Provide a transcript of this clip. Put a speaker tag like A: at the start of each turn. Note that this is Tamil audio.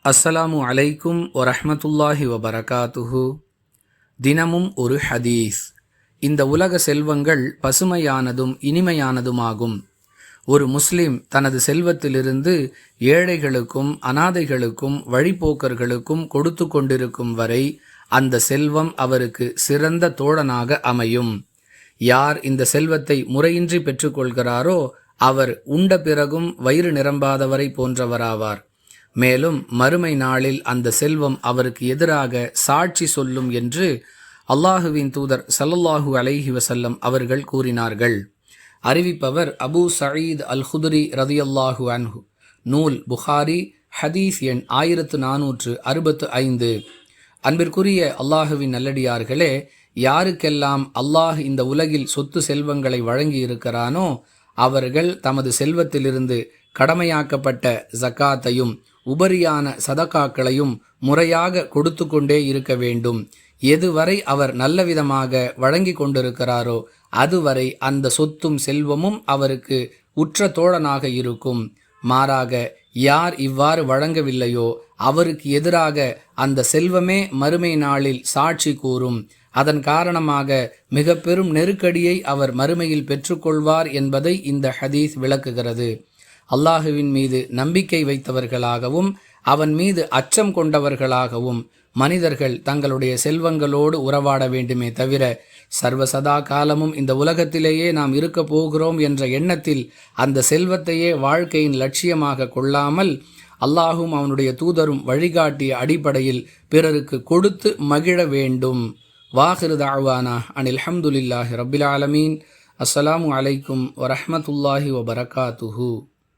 A: அஸ்ஸலாமு அலைக்கும் வரஹ்மத்துல்லாஹி வபரகாத்துஹு. தினமும் ஒரு ஹதீஸ். இந்த உலக செல்வங்கள் பசுமையானதும் இனிமையானதுமாகும். ஒரு முஸ்லிம் தனது செல்வத்திலிருந்து ஏழைகளுக்கும் அனாதைகளுக்கும் வழிப்போக்கர்களுக்கும் கொடுத்து கொண்டிருக்கும் வரை அந்த செல்வம் அவருக்கு சிறந்த தோழனாக அமையும். யார் இந்த செல்வத்தை முறையின்றி பெற்றுக்கொள்கிறாரோ அவர் உண்ட பிறகும் வயிறு நிரம்பாதவரை போன்றவராவார். மேலும் மறுமை நாளில் அந்த செல்வம் அவருக்கு எதிராக சாட்சி சொல்லும் என்று அல்லாஹுவின் தூதர் ஸல்லல்லாஹு அலைஹி வஸல்லம் அவர்கள் கூறினார்கள். அறிவிப்பவர் அபூ சயீத் அல் குத்ரி ரலியல்லாஹு அன்ஹு. நூல் புகாரி, ஹதீஸ் எண் 1465. அன்பிற்குரிய அல்லாஹுவின் நல்லடியார்களே, யாருக்கெல்லாம் அல்லாஹ் இந்த உலகில் சொத்து செல்வங்களை வழங்கி இருக்கிறானோ அவர்கள் தமது செல்வத்திலிருந்து கடமையாக்கப்பட்ட ஜக்காத்தையும் உபரியான சதகாக்களையும் முறையாக கொடுத்து கொண்டே இருக்க வேண்டும். எதுவரை அவர் நல்லவிதமாக வழங்கி கொண்டிருக்கிறாரோ அதுவரை அந்த சொத்தும் செல்வமும் அவருக்கு உற்ற தோழனாக இருக்கும். மாறாக யார் இவ்வாறு வழங்கவில்லையோ அவருக்கு எதிராக அந்த செல்வமே மறுமை நாளில் சாட்சி கூறும். அதன் காரணமாக மிக பெரும் நெருக்கடியை அவர் மறுமையில் பெற்றுக்கொள்வார் என்பதை இந்த ஹதீஸ் விளக்குகிறது. அல்லாஹுவின் மீது நம்பிக்கை வைத்தவர்களாகவும் அவன் மீது அச்சம் கொண்டவர்களாகவும் மனிதர்கள் தங்களுடைய செல்வங்களோடு உறவாட வேண்டுமே தவிர சர்வசதா காலமும் இந்த உலகத்திலேயே நாம் இருக்க போகிறோம் என்ற எண்ணத்தில் அந்த செல்வத்தையே வாழ்க்கையின் லட்சியமாக கொள்ளாமல் அல்லாஹும் அவனுடைய தூதரும் வழிகாட்டிய அடிப்படையில் பிறருக்கு கொடுத்து மகிழ வேண்டும். வாஹிரு தஅவானா அனில் ஹம்துலில்லாஹி ரப்பில் ஆலமீன். அஸ்ஸலாமு அலைக்கும் வரஹ்மத்துல்லாஹி வபரகாத்துஹு.